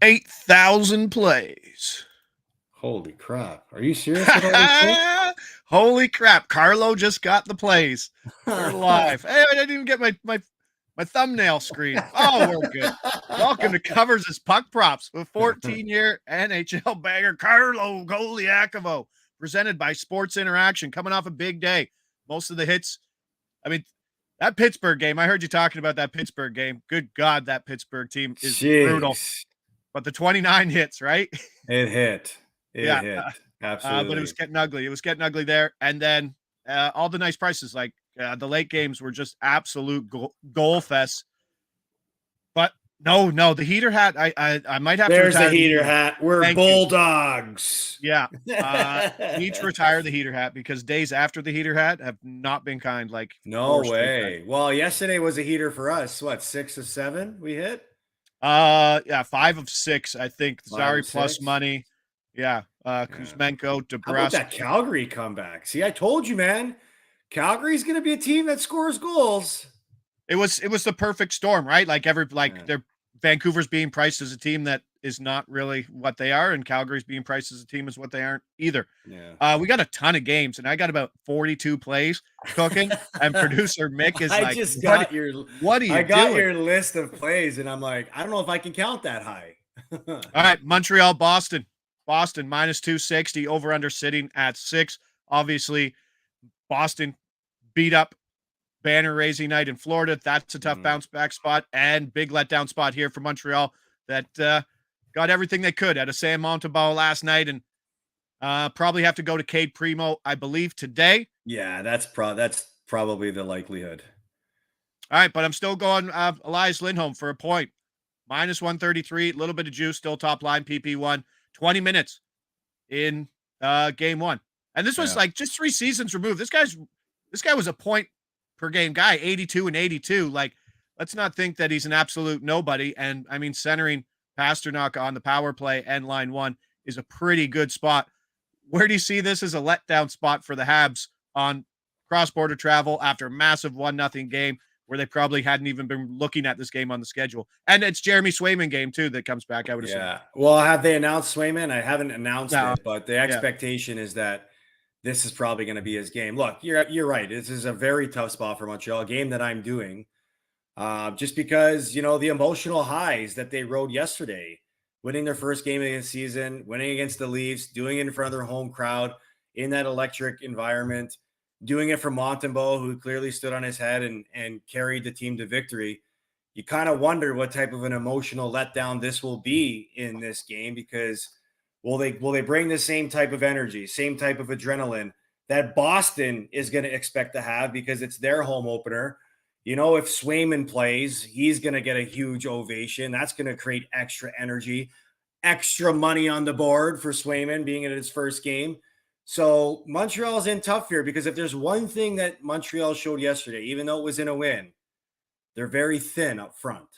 8,000 plays. Holy crap. Are you serious with all this shit? Holy crap. Carlo just got the plays. We're live. Hey, I didn't even get my thumbnail screen. Oh, we're good. Welcome to Covers as Puck Props with 14-year NHL bagger Carlo Colaiacovo, presented by Sports Interaction, coming off a big day. Most of the hits. I mean, that Pittsburgh game, I heard you talking about that Pittsburgh game. Good God, that Pittsburgh team is brutal. But the 29 hits, right? It hit. It hit. Absolutely. But it was getting ugly. It was getting ugly there. And then all the nice prices, like the late games were just absolute goal fests. But no, the heater hat, I might have to retire. There's the heater hat. We're Thank Bulldogs. You. Yeah. Need to retire the heater hat because days after the heater hat have not been kind. Like, no way. Well, yesterday was a heater for us. What, 6 of 7 we hit? Yeah, 5 of 6, I think. Zari plus money. Yeah. Kuzmenko, DeBrusque. How about that Calgary comeback? See, I told you, man. Calgary's going to be a team that scores goals. It was the perfect storm, right? Like they're Vancouver's being priced as a team that is not really what they are, and Calgary's being priced as a team as what they aren't either. Yeah. We got a ton of games, and I got about 42 plays cooking. And producer Mick is like, "What are you doing?" I got your list of plays, and I'm like, I don't know if I can count that high. All right, Montreal, Boston minus 260, over under sitting at 6. Obviously, Boston beat up banner raising night in Florida. That's a tough bounce back spot, and big letdown spot here for Montreal that got everything they could out of Sam Montembeault last night, and probably have to go to Cade Primo, I believe, today. Yeah, that's probably the likelihood. All right, but I'm still going Elias Lindholm for a point. Minus 133, a little bit of juice, still top line, PP1, 20 minutes in game 1. And this was like just 3 seasons removed. This guy was a point per game guy, 82 and 82. Like, let's not think that he's an absolute nobody. And I mean, centering Pasternak on the power play and line 1 is a pretty good spot. Where do you see this as a letdown spot for the Habs on cross-border travel after a massive 1-0 game where they probably hadn't even been looking at this game on the schedule? And it's Jeremy Swayman game too that comes back, I would assume. Yeah. Well, have they announced Swayman? I haven't announced it, but the expectation is that this is probably going to be his game. Look, you're right. This is a very tough spot for Montreal, a game that I'm doing just because, the emotional highs that they rode yesterday, winning their first game of the season, winning against the Leafs, doing it in front of their home crowd in that electric environment, doing it for Montembeault, who clearly stood on his head and carried the team to victory. You kind of wonder what type of an emotional letdown this will be in this game, because will they bring the same type of energy, same type of adrenaline that Boston is going to expect to have because it's their home opener? If Swayman plays, he's going to get a huge ovation. That's going to create extra energy, extra money on the board for Swayman being in his first game. So Montreal's in tough here, because if there's one thing that Montreal showed yesterday, even though it was in a win, they're very thin up front.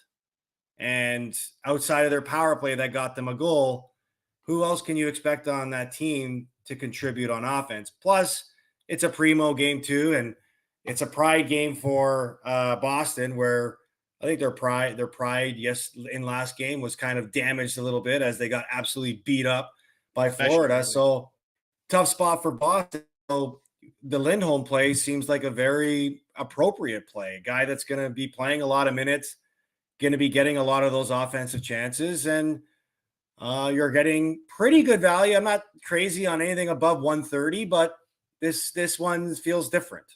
And outside of their power play that got them a goal, who else can you expect on that team to contribute on offense? Plus, it's a Primo game too, and it's a pride game for Boston, where I think their pride, in last game was kind of damaged a little bit as they got absolutely beat up by Florida. So tough spot for Boston. So the Lindholm play seems like a very appropriate play. A guy that's going to be playing a lot of minutes, going to be getting a lot of those offensive chances, and you're getting pretty good value. I'm not crazy on anything above 130, but this one feels different.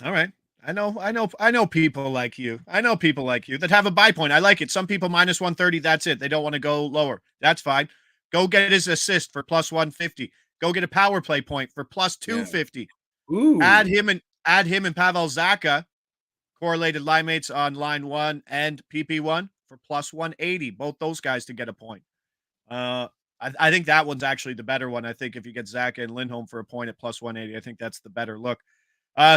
All right. I know people like you. I know people like you that have a buy point. I like it. Some people minus 130, that's it. They don't want to go lower. That's fine. Go get his assist for plus 150. Go get a power play point for plus 250. Yeah. Ooh. Add him and Pavel Zacha, correlated line mates on line 1 and PP1 for plus 180. Both those guys to get a point. I think that one's actually the better one. I think if you get Zacha and Lindholm for a point at plus 180, I think that's the better look.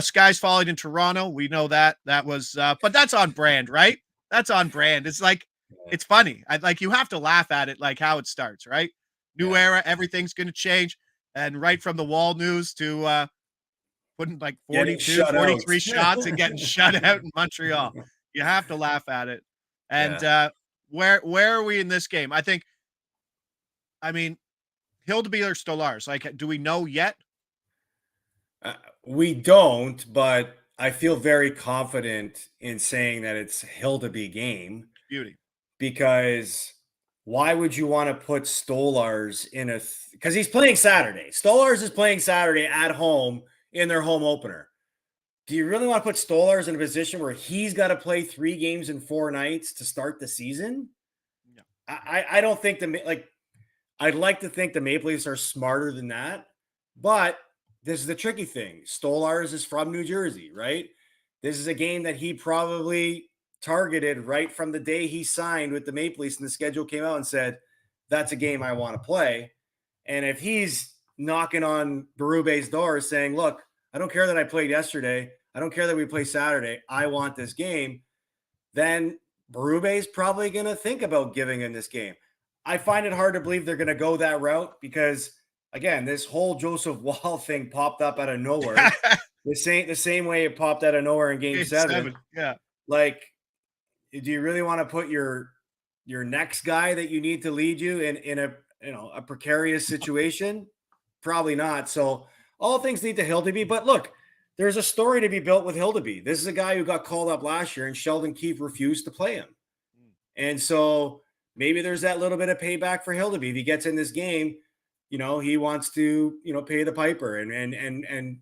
Skies falling in Toronto. We know that was, but that's on brand, right? That's on brand. It's like, it's funny. You have to laugh at it, like how it starts, right? New era, everything's going to change. And right from the wall news to putting like 42, 43 shots and getting shut out in Montreal. You have to laugh at it. And where are we in this game? I mean, Hildeby or Stolarz? Like, do we know yet? We don't, but I feel very confident in saying that it's Hildeby game Beauty. because why would you want to put Stolarz in because he's playing Saturday. Stolarz is playing Saturday at home in their home opener. Do you really want to put Stolarz in a position where he's got to play 3 games in 4 nights to start the season? No. I don't think I'd like to think the Maple Leafs are smarter than that, but this is the tricky thing. Stolarz is from New Jersey, right? This is a game that he probably targeted right from the day he signed with the Maple Leafs and the schedule came out and said, that's a game I want to play. And if he's knocking on Berube's door saying, look, I don't care that I played yesterday. I don't care that we play Saturday. I want this game. Then Berube's probably going to think about giving him this game. I find it hard to believe they're going to go that route because, again, this whole Joseph Wall thing popped up out of nowhere. the same way it popped out of nowhere in Game 7. Yeah. Like, do you really want to put your next guy that you need to lead you in a precarious situation? Probably not. So all things lead to Hildeby. But look, there's a story to be built with Hildeby. This is a guy who got called up last year, and Sheldon Keefe refused to play him. And so maybe there's that little bit of payback for Hildeby. If he gets in this game, he wants to, pay the piper and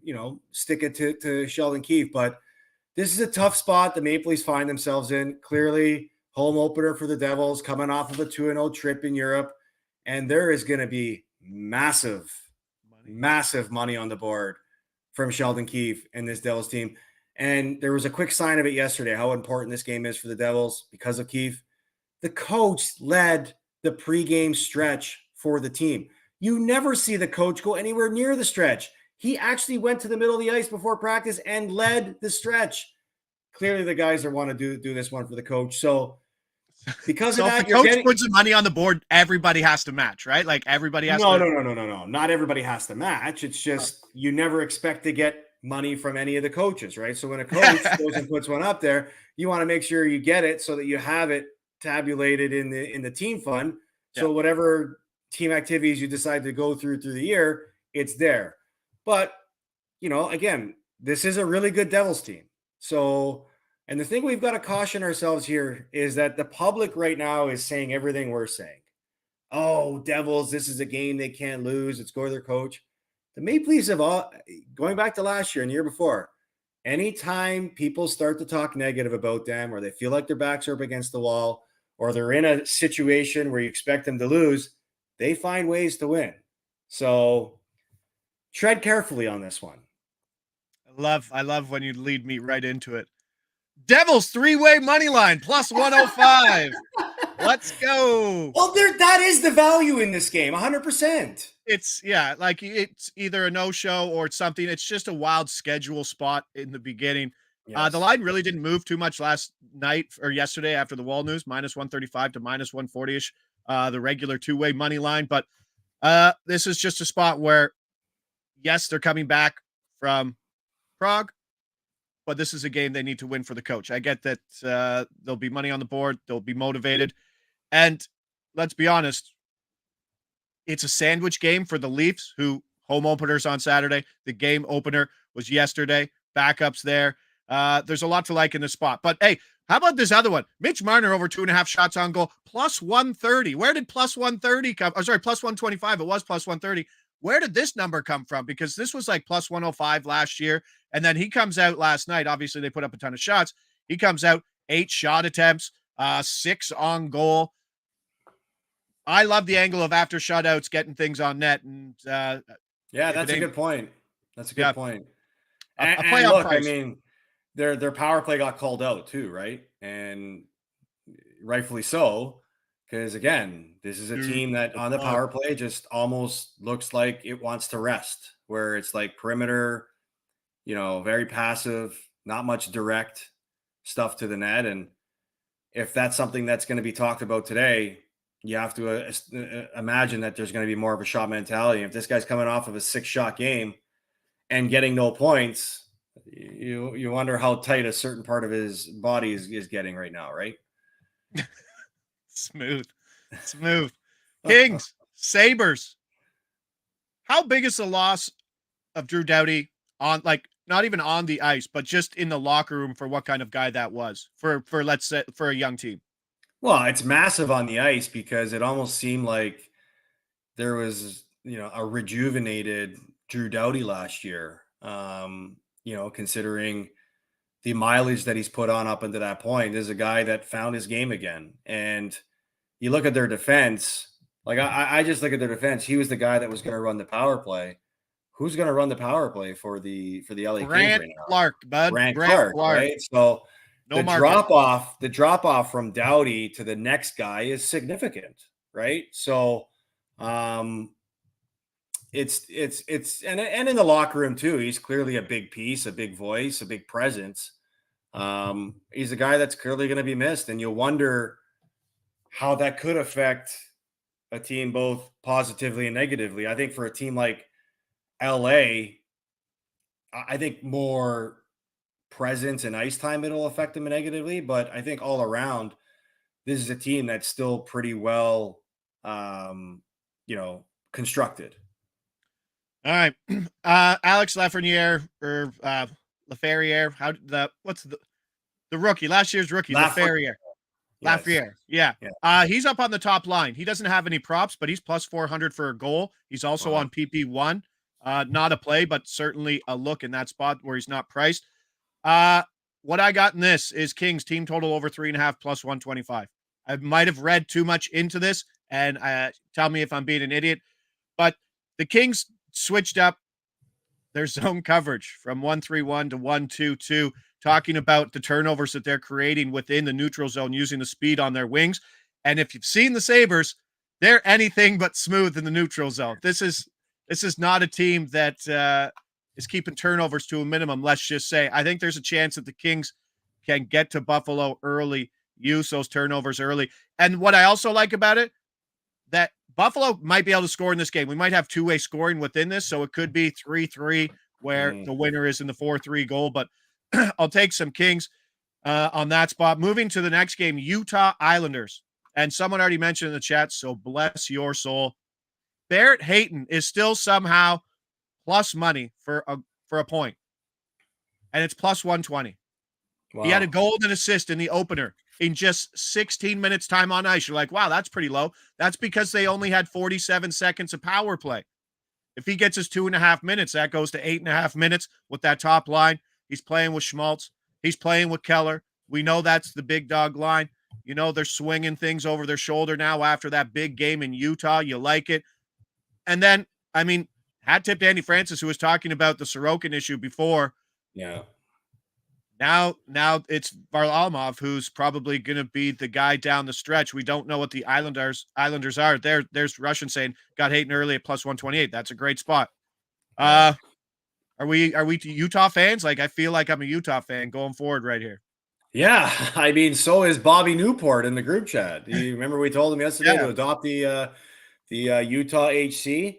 stick it to Sheldon Keefe. But this is a tough spot the Maple Leafs find themselves in. Clearly, home opener for the Devils, coming off of a 2-0 trip in Europe. And there is going to be massive money on the board from Sheldon Keefe and this Devils team. And there was a quick sign of it yesterday, how important this game is for the Devils because of Keefe. The coach led the pregame stretch for the team. You never see the coach go anywhere near the stretch. He actually went to the middle of the ice before practice and led the stretch. Clearly, the guys that want to do this one for the coach. So, because of that, if the coach puts the money on the board, everybody has to match, right? Like everybody has to. No. Not everybody has to match. It's just you never expect to get money from any of the coaches, right? So when a coach goes and puts one up there, you want to make sure you get it so that you have it tabulated in the team fund. So whatever team activities you decide to go through the year, it's there. But, again, this is a really good Devils team. So, and the thing we've got to caution ourselves here is that the public right now is saying everything we're saying. Oh, Devils, this is a game they can't lose. It's go to their coach. The Maple Leafs have going back to last year and the year before, anytime people start to talk negative about them or they feel like their backs are up against the wall or they're in a situation where you expect them to lose, they find ways to win. So tread carefully on this one. I love when you lead me right into it. Devils 3-way money line plus 105. Let's go. Well, that is the value in this game, 100%. It's either a no-show or it's something. It's just a wild schedule spot in the beginning. Yes. The line really didn't move too much last night or yesterday after the Wall news, minus 135 to minus 140-ish, the regular 2-way money line. But this is just a spot where, yes, they're coming back from Prague, but this is a game they need to win for the coach. I get that there'll be money on the board. They'll be motivated. And let's be honest, it's a sandwich game for the Leafs, who home openers on Saturday. The game opener was yesterday. Backups there. There's a lot to like in this spot. But, hey, how about this other one? Mitch Marner over 2.5 shots on goal, plus 130. Where did plus 130 come? Oh, sorry, plus 125. It was plus 130. Where did this number come from? Because this was like plus 105 last year. And then he comes out last night. Obviously, they put up a ton of shots. He comes out 8 shot attempts, 6 on goal. I love the angle of after shutouts, getting things on net. And that's a good point. That's a good point. And look, price. I mean, their power play got called out too, right? And rightfully so. Because, again, this is a team that on the power play just almost looks like it wants to rest, where it's like perimeter, very passive, not much direct stuff to the net. And if that's something that's going to be talked about today, you have to imagine that there's going to be more of a shot mentality. If this guy's coming off of a 6-shot game and getting no points, you wonder how tight a certain part of his body is getting right now, right? Smooth. Kings, Sabres. How big is the loss of Drew Doughty on, like, not even on the ice, but just in the locker room for what kind of guy that was for let's say for a young team? Well, it's massive on the ice because it almost seemed like there was, a rejuvenated Drew Doughty last year. Considering the mileage that he's put on up until that point, is a guy that found his game again. And you look at their defense, like I just look at their defense. He was the guy that was going to run the power play. Who's going to run the power play for the LA Kings Grant right now? Clark, bud. Grant Clark, right? So No the market. drop off from Doughty to the next guy is significant, right? So it's and in the locker room too, he's clearly a big piece, a big voice, a big presence. He's a guy that's clearly going to be missed, and you'll wonder how that could affect a team both positively and negatively. I think for a team like LA, I think more presence and ice time it'll affect them negatively, but I think all around, this is a team that's still pretty well, constructed. All right. Alex Lafreniere or Laferriere. What's the rookie? Last year's rookie, Laferriere. Yes. Lafreniere. Yeah. He's up on the top line. He doesn't have any props, but he's plus 400 for a goal. He's also on PP1. Not a play, but certainly a look in that spot where he's not priced. What I got in this is Kings team total over 3.5 plus 125. I might have read too much into this, and tell me if I'm being an idiot, but the Kings switched up their zone coverage from 1-3-1 to 1-2-2, talking about the turnovers that they're creating within the neutral zone using the speed on their wings. And if you've seen the Sabres, they're anything but smooth in the neutral zone. This is not a team that is keeping turnovers to a minimum, let's just say. I think there's a chance that the Kings can get to Buffalo early, use those turnovers early. And what I also like about it, that Buffalo might be able to score in this game. We might have two-way scoring within this, so it could be 3-3 where the winner is in the 4-3 goal. But I'll take some Kings on that spot. Moving to the next game, Utah Islanders. And someone already mentioned in the chat, so bless your soul. Barrett Hayton is still somehow plus money for a point, and it's plus 120. Wow. He had a goal and an assist in the opener in just 16 minutes time on ice. You're like, wow, that's pretty low. That's because they only had 47 seconds of power play. If he gets his 2.5 minutes, that goes to 8.5 minutes with that top line. He's playing with Schmaltz. He's playing with Keller. We know that's the big dog line. They're swinging things over their shoulder now after that big game in Utah. You like it. And then, hat tip to Andy Francis, who was talking about the Sorokin issue before. Yeah. Now it's Varlamov who's probably going to be the guy down the stretch. We don't know what the Islanders are. There's Russian saying got Hayton early at plus 128. That's a great spot. Are we Utah fans? Like, I feel like I'm a Utah fan going forward right here. Yeah, so is Bobby Newport in the group chat. You remember we told him yesterday to adopt the Utah HC?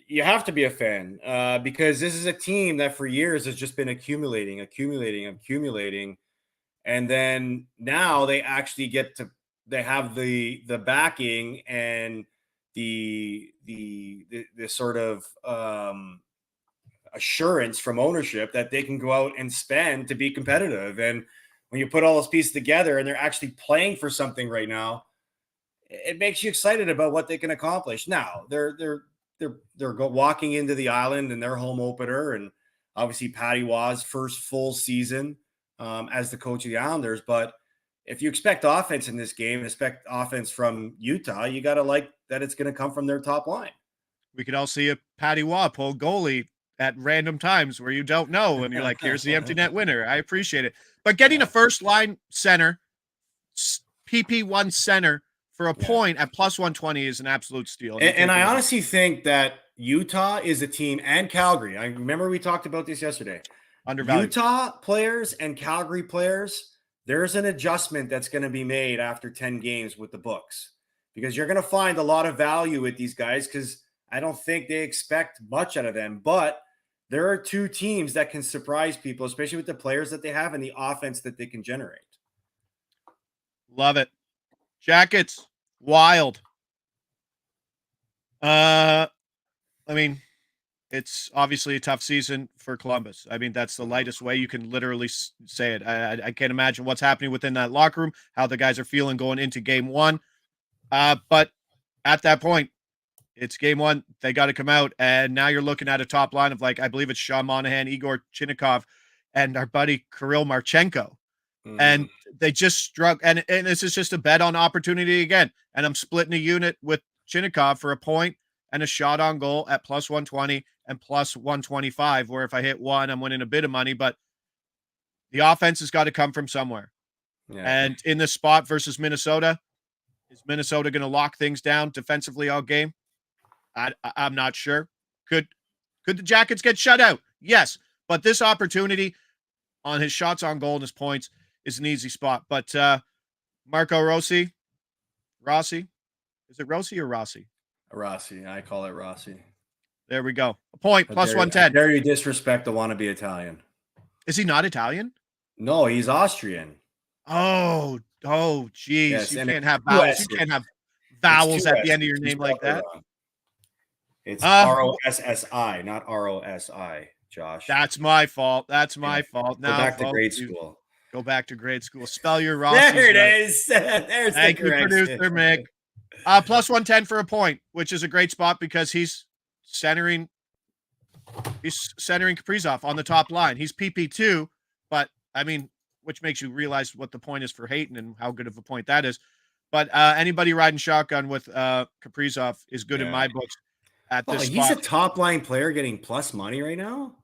You have to be a fan because this is a team that for years has just been accumulating. And then now they actually they have the backing and the sort of assurance from ownership that they can go out and spend to be competitive. And when you put all those pieces together and they're actually playing for something right now, it makes you excited about what they can accomplish. Now they're walking into the Island in their home opener, and obviously Patty Waugh's first full season as the coach of the Islanders. But if you expect offense in this game, expect offense from Utah, you got to like that it's going to come from their top line. We could all see a Patty Waugh pull goalie at random times where you don't know, and you're like, here's the empty net winner. I appreciate it. But getting a first line center, PP1 center, for a point at plus 120 is an absolute steal. And I honestly think that Utah is a team, and Calgary. I remember we talked about this yesterday. Undervalued. Utah players and Calgary players, there's an adjustment that's going to be made after 10 games with the books, because you're going to find a lot of value with these guys because I don't think they expect much out of them. But there are two teams that can surprise people, especially with the players that they have and the offense that they can generate. Love it. Jackets, Wild. I mean, it's obviously a tough season for Columbus. I mean, that's the lightest way you can literally say it. I can't imagine what's happening within that locker room, how the guys are feeling going into game one. But at that point, it's game one. They got to come out. And now you're looking at a top line of, like, I believe it's Sean Monahan, Igor Chinnikov, and our buddy Kirill Marchenko. And they just struck. And this is just a bet on opportunity again. And I'm splitting a unit with Chinnikov for a point and a shot on goal at plus 120 and plus 125, where if I hit one, I'm winning a bit of money. But the offense has got to come from somewhere. Yeah. And in this spot versus Minnesota, is Minnesota going to lock things down defensively all game? I'm not sure. Could the Jackets get shut out? Yes. But this opportunity on his shots on goal and his points is an easy spot. But Marco Rossi, is it Rossi or Rossi? Rossi. I call it Rossi. There we go. A point, plus 110. Dare you disrespect the wannabe Italian? Is he not Italian? No, he's Austrian. Oh, geez. Yes, you can't have vowels. You can't have vowels at the end of your name like that. It's R-O-S-S-I, not R-O-S-I, Josh. That's my fault. That's my fault. Now, go back to grade school. Go back to grade school. Spell your Rossi. There it is. There's Thank the you, correction. producer Mick. Plus 110 for a point, which is a great spot because he's centering Kaprizov on the top line. He's PP2, but I mean, which makes you realize what the point is for Hayton and how good of a point that is. But anybody riding shotgun with Kaprizov is good in my books at this spot. He's a top line player getting plus money right now.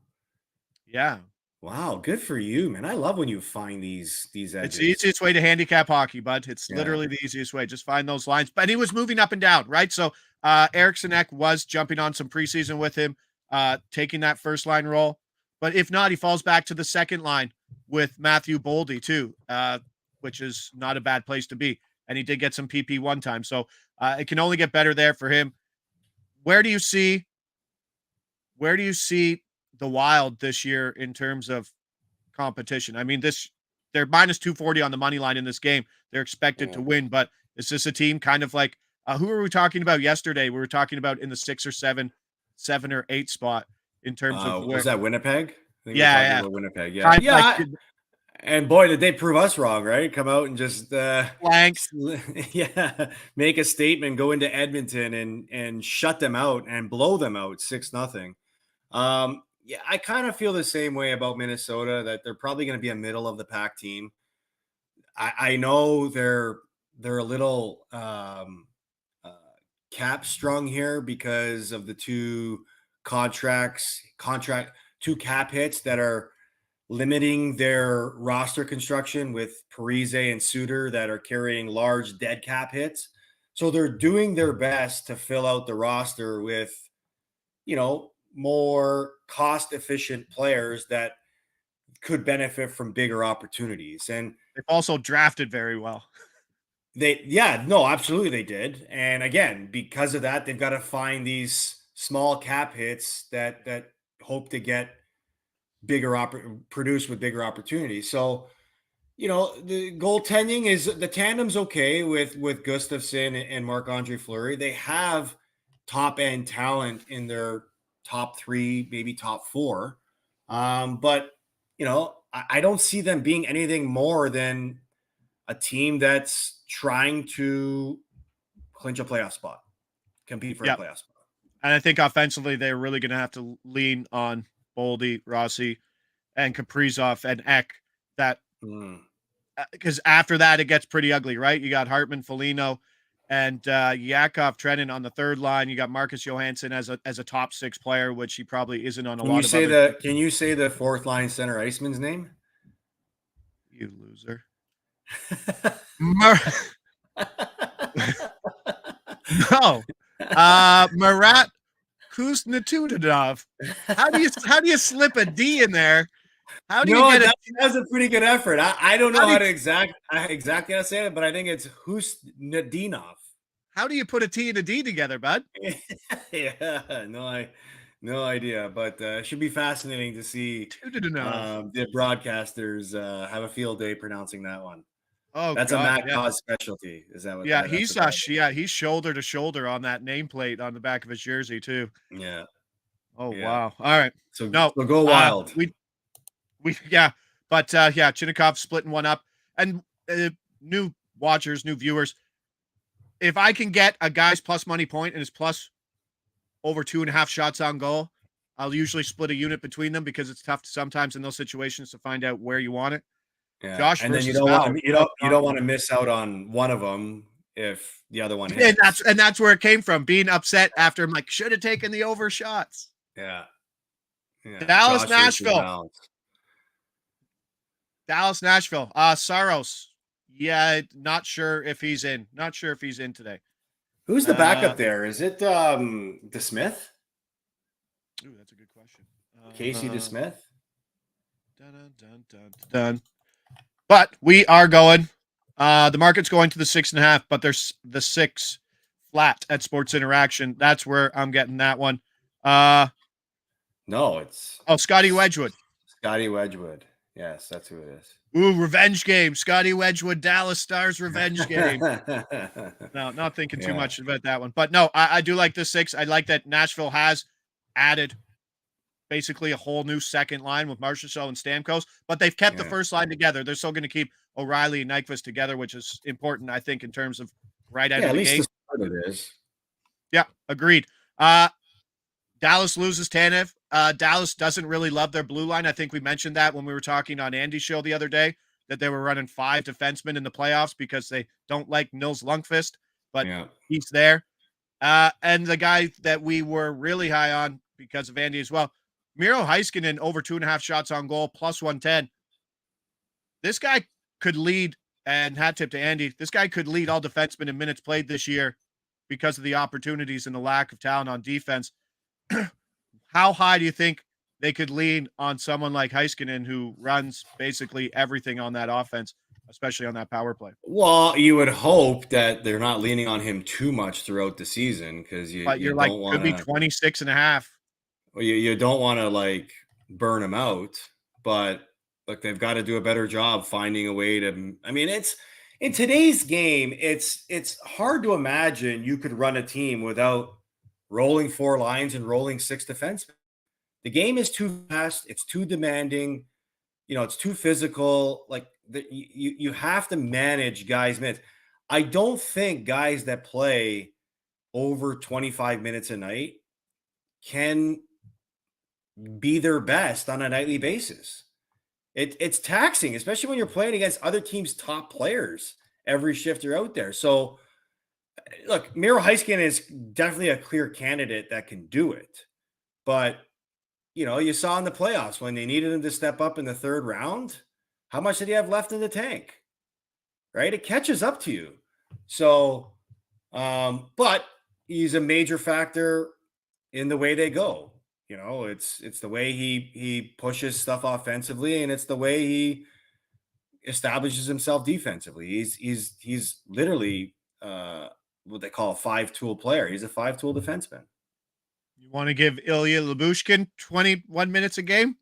Yeah. Wow, good for you, man. I love when you find these edges. It's the easiest way to handicap hockey, bud. It's literally the easiest way. Just find those lines. But he was moving up and down, right? So Eriksson Ek was jumping on some preseason with him, taking that first line role. But if not, he falls back to the second line with Matthew Boldy too, which is not a bad place to be. And he did get some PP one time. So it can only get better there for him. Where do you see the Wild this year in terms of competition? I mean, they're minus 240 on the money line in this game. They're expected to win, but is this a team kind of like who were we talking about yesterday? We were talking about in the 6 or 7 or 8 spot in terms of was that Winnipeg? Yeah. Winnipeg. Yeah. And boy, did they prove us wrong, right? Come out and just blanks. Make a statement, go into Edmonton and shut them out and blow them out 6-0. Yeah, I kind of feel the same way about Minnesota, that they're probably going to be a middle of the pack team. I know they're a little cap strung here because of the two cap hits that are limiting their roster construction with Parise and Suter that are carrying large dead cap hits. So they're doing their best to fill out the roster with, more cost-efficient players that could benefit from bigger opportunities. And they've also drafted very well. Absolutely they did. And again, because of that, they've got to find these small cap hits that hope to get produce with bigger opportunities. So, the goaltending is, the tandem's okay with Gustafsson and Marc-Andre Fleury. They have top-end talent in their top 3, maybe top 4. But, I don't see them being anything more than a team that's trying to clinch a playoff spot, compete for a playoff spot. And I think offensively, they're really going to have to lean on Boldy, Rossi, and Kaprizov and Ek. Because after that, it gets pretty ugly, right? You got Hartman, Foligno, and Yakov Trenin on the third line. You got Marcus Johansson as a top 6 player, which he probably isn't on a lot of other. Can you say the fourth line center iceman's name? You loser. No. Marat Kuznetsov. How do you slip a D in there? How do you get it? That's a pretty good effort. I don't know how to exactly how to say it, but I think it's Husnadinov. How do you put a T and a D together, bud? Yeah, no idea, but it should be fascinating to see the broadcasters have a field day pronouncing that one. Oh That's a God, Matt Cause specialty. Is that what? yeah. That's He's what that is? he's shoulder to shoulder on that nameplate on the back of his jersey too. Yeah, Oh yeah. wow. All right. So No, go wild. we yeah, but yeah, Chinnikov splitting one up, and new watchers, new viewers. If I can get a guy's plus money point and his plus over 2.5 shots on goal, I'll usually split a unit between them because it's tough sometimes in those situations to find out where you want it. Yeah, Josh and then versus Val. you don't want to miss out on one of them if the other one And hits. that's where it came from. Being upset after I'm like, should have taken the over shots. Yeah, yeah. Dallas, Josh versus Nashville. Bounce. Dallas, Nashville. Saros. Yeah, not sure if he's in. Not sure if he's in today. Who's the backup there? Is it DeSmith? Ooh, that's a good question. Casey DeSmith? Dun. But we are going. The market's going to the 6.5, but there's the 6 flat at Sports Interaction. That's where I'm getting that one. No, it's Scotty Wedgwood. Scotty Wedgwood. Yes, that's who it is. Ooh, revenge game. Scotty Wedgwood, Dallas Stars revenge game. No, not thinking too much about that one. But no, I do like the 6. I like that Nashville has added basically a whole new second line with Marchessault and Stamkos, but they've kept the first line together. They're still going to keep O'Reilly and Nyquist together, which is important, I think, in terms of right out of the gate. At least it is. Yeah, agreed. Dallas loses Tanev. Dallas doesn't really love their blue line. I think we mentioned that when we were talking on Andy's show the other day, that they were running 5 defensemen in the playoffs because they don't like Nils Lundqvist, but he's there. And the guy that we were really high on because of Andy as well, Miro Heiskanen, over 2.5 shots on goal, plus 110. This guy could lead, and hat tip to Andy, this guy could lead all defensemen in minutes played this year because of the opportunities and the lack of talent on defense. How high do you think they could lean on someone like Heiskanen, who runs basically everything on that offense, especially on that power play? Well, you would hope that they're not leaning on him too much throughout the season because you don't want could be 26.5. Well, you don't want to like burn him out, but look, they've got to do a better job finding a way to. I mean, it's in today's game, it's hard to imagine you could run a team without rolling 4 lines and rolling 6 defensemen. The game is too fast. It's too demanding. It's too physical. Like you have to manage guys' minutes. I don't think guys that play over 25 minutes a night can be their best on a nightly basis. It's taxing, especially when you're playing against other teams' top players every shift you're out there. So, look, Miro Heiskanen is definitely a clear candidate that can do it. But, you saw in the playoffs when they needed him to step up in the 3rd round, how much did he have left in the tank? Right? It catches up to you. So, but he's a major factor in the way they go. It's the way he pushes stuff offensively, and it's the way he establishes himself defensively. He's literally what they call a 5-tool player. He's a 5-tool defenseman. You want to give Ilya Lyubushkin 21 minutes a game?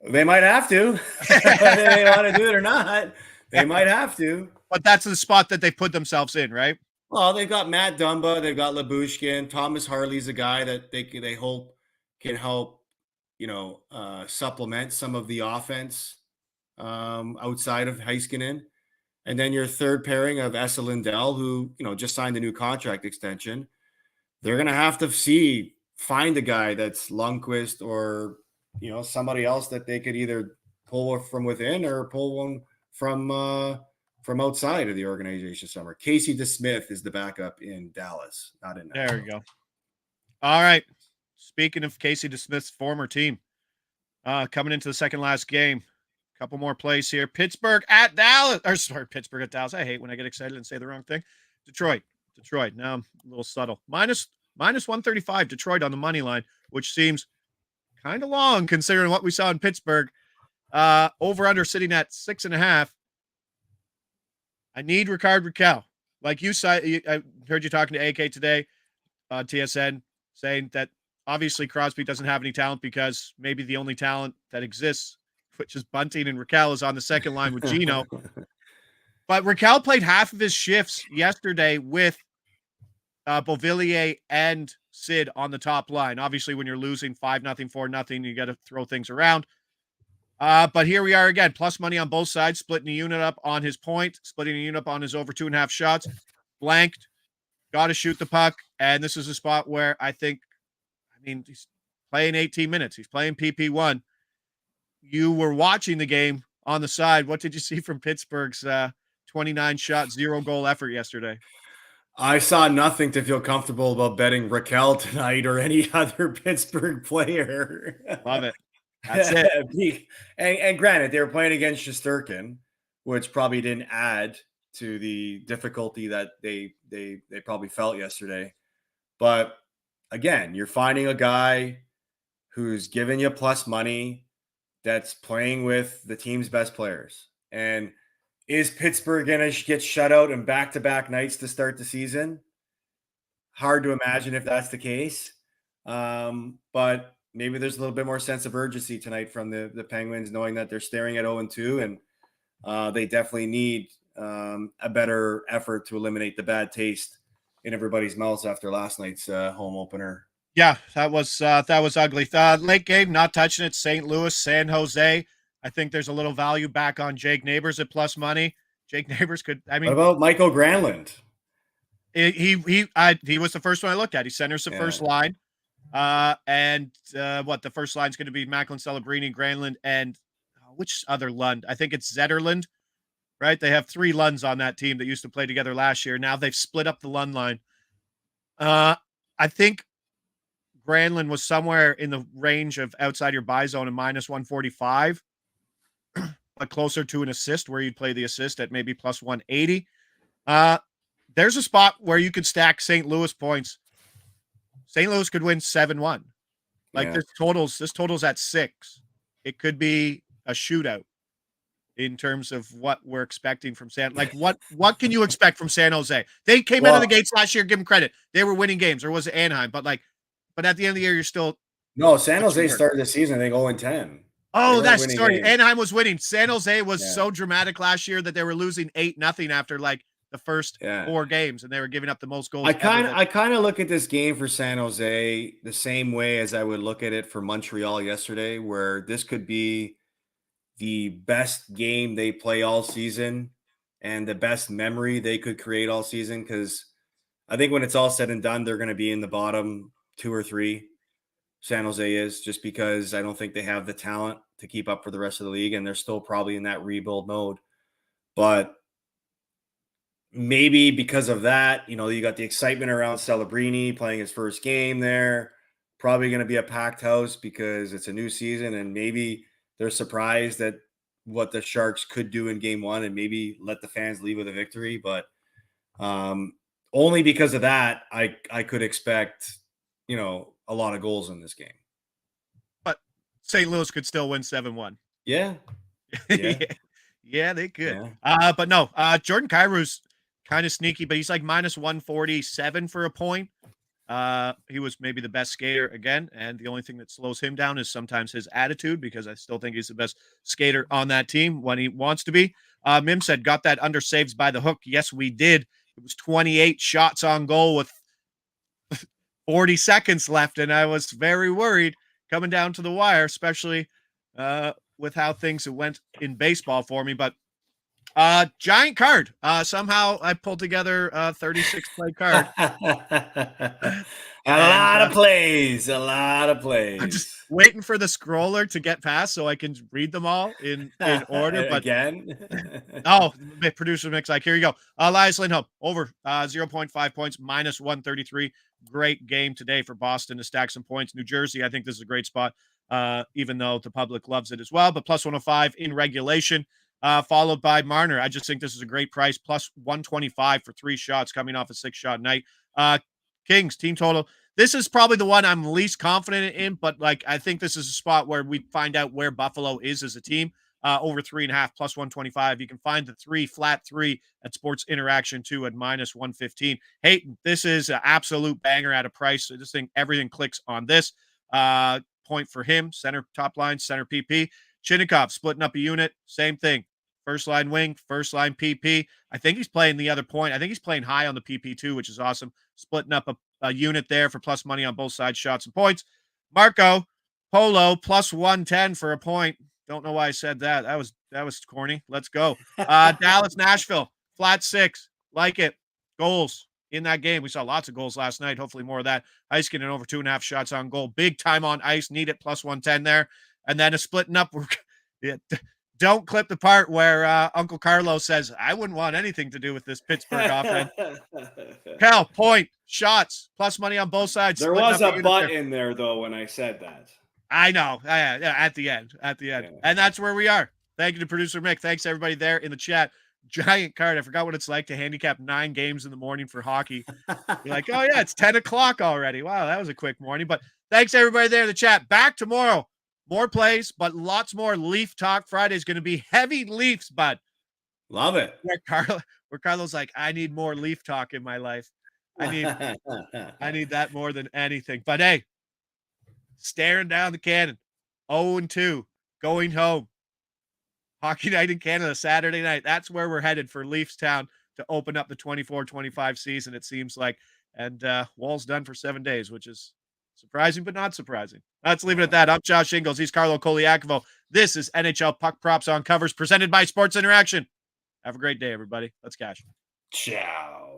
They might have to. Whether they want to do it or not, they might have to. But that's the spot that they put themselves in, right? Well, they've got Matt Dumba, they've got Lyubushkin. Thomas Harley's a guy that they hope can help, supplement some of the offense outside of Heiskanen. And then your third pairing of Esa Lindell, who, just signed a new contract extension. They're going to have to find a guy that's Lundqvist or, somebody else that they could either pull from within or pull one from outside of the organization somewhere. Casey DeSmith is the backup in Dallas, not in Nashville. There we go. All right. Speaking of Casey DeSmith's former team, coming into the second last game, a couple more plays here. Pittsburgh at Dallas. Pittsburgh at Dallas. I hate when I get excited and say the wrong thing. Detroit. Now I'm a little subtle. Minus 135 Detroit on the money line, which seems kind of long considering what we saw in Pittsburgh. Over under sitting at 6.5. I need Rickard Rakell. Like you said, I heard you talking to AK today on TSN saying that obviously Crosby doesn't have any talent because maybe the only talent that exists, which is Bunting and Rakell, is on the second line with Gino. But Raquel played half of his shifts yesterday with Beauvillier and Sid on the top line. Obviously, when you're losing 5-0, 4-0, you got to throw things around. But here we are again, plus money on both sides, splitting the unit up on his point, splitting the unit up on his over 2.5 shots, blanked, got to shoot the puck. And this is a spot where he's playing 18 minutes. He's playing PP1. You were watching the game on the side. What did you see from Pittsburgh's 29 shot, 0 goal effort yesterday? I saw nothing to feel comfortable about betting Raquel tonight or any other Pittsburgh player. Love it. That's it. And granted, they were playing against Shesterkin, which probably didn't add to the difficulty that they probably felt yesterday. But again, you're finding a guy who's giving you plus money that's playing with the team's best players. And is Pittsburgh going to get shut out in back-to-back nights to start the season? Hard to imagine if that's the case. But maybe there's a little bit more sense of urgency tonight from the Penguins, knowing that they're staring at 0-2, and they definitely need a better effort to eliminate the bad taste in everybody's mouths after last night's home opener. Yeah, that was ugly. Late game, not touching it. St. Louis, San Jose. I think there's a little value back on Jake Neighbors at plus money. Jake Neighbors could. What about Michael Granlund? He was the first one I looked at. He centers the first line. The first line is going to be Macklin, Celebrini, Granlund, and which other Lund? I think it's Zetterlund, right? They have 3 Lunds on that team that used to play together last year. Now they've split up the Lund line. I think Granlund was somewhere in the range of outside your buy zone and minus 145, but closer to an assist where you'd play the assist at maybe plus 180. There's a spot where you could stack St. Louis points. St. Louis could win 7-1. This totals at 6. It could be a shootout in terms of what we're expecting from what can you expect from San Jose? They came out of the gates last year, give them credit. They were winning games, or was it Anaheim? But at the end of the year, you're still San Jose started the season, I think 0-10. Oh, that's sorry. Anaheim was winning. San Jose was so dramatic last year that they were losing 8-0 after the first 4 games, and they were giving up the most goals. I kind of look at this game for San Jose the same way as I would look at it for Montreal yesterday, where this could be the best game they play all season and the best memory they could create all season. Because I think when it's all said and done, they're going to be in the bottom 2 or 3. San Jose is, just because I don't think they have the talent to keep up for the rest of the league, and they're still probably in that rebuild mode. But maybe because of that, you got the excitement around Celebrini playing his first game there. Probably going to be a packed house because it's a new season, and maybe they're surprised at what the Sharks could do in game 1 and maybe let the fans leave with a victory. But only because of that, I could expect, a lot of goals in this game. But St. Louis could still win 7-1. Yeah. Yeah, they could. Yeah. But no, Jordan Kyrie's kind of sneaky, but he's like minus 147 for a point. He was maybe the best skater again, and the only thing that slows him down is sometimes his attitude, because I still think he's the best skater on that team when he wants to be. Mim said, got that under saves by the hook. Yes, we did. It was 28 shots on goal with 40 seconds left, and I was very worried coming down to the wire, especially with how things went in baseball for me. But giant card. Somehow I pulled together a 36 play card. A lot of plays. I'm just waiting for the scroller to get past so I can read them all in order. But again, producer mix. Here you go. Elias Lindholm over 0.5 points, minus 133. Great game today for Boston to stack some points. New Jersey, I think this is a great spot, even though the public loves it as well. But plus 105 in regulation. Followed by Marner. I just think this is a great price. Plus 125 for 3 shots coming off a 6-shot night. Kings team total. This is probably the one I'm least confident in, but I think this is a spot where we find out where Buffalo is as a team. Over 3.5 plus 125. You can find the flat 3 at Sports Interaction 2 at minus 115. Hey, this is an absolute banger at a price. I just think everything clicks on this. Point for him. Center top line, center PP. Chinnikov splitting up a unit. Same thing. first line wing, first line PP. I think he's playing the other point. I think he's playing high on the PP too, which is awesome. Splitting up a unit there for plus money on both sides, shots and points. Marco Polo plus 110 for a point. Don't know why I said that. That was corny. Let's go. Dallas, Nashville, flat 6. Like it. Goals in that game. We saw lots of goals last night. Hopefully more of that. Ice getting over 2.5 shots on goal. Big time on ice. Need it plus 110 there. And then a splitting up. Don't clip the part where Uncle Carlo says, I wouldn't want anything to do with this Pittsburgh offense. Cal, point, shots, plus money on both sides. There was a butt in there, though, when I said that. I know. At the end. Yeah. And that's where we are. Thank you to producer Mick. Thanks, everybody there in the chat. Giant card. I forgot what it's like to handicap 9 games in the morning for hockey. You're like, oh, yeah, it's 10 o'clock already. Wow, that was a quick morning. But thanks, everybody there in the chat. Back tomorrow. More plays, but lots more Leaf talk. Friday is going to be heavy Leafs, bud. Love it. Where Carlo's like, I need more Leaf talk in my life. I need that more than anything. But hey, staring down the cannon, 0-2, going home. Hockey night in Canada, Saturday night. That's where we're headed for Leafs Town to open up the 24-25 season, it seems like. And Wall's done for 7 days, which is surprising, but not surprising. Let's leave it at that. I'm Josh Ingles. He's Carlo Colaiacovo. This is NHL Puck Props on Covers presented by Sports Interaction. Have a great day, everybody. Let's cash. Ciao.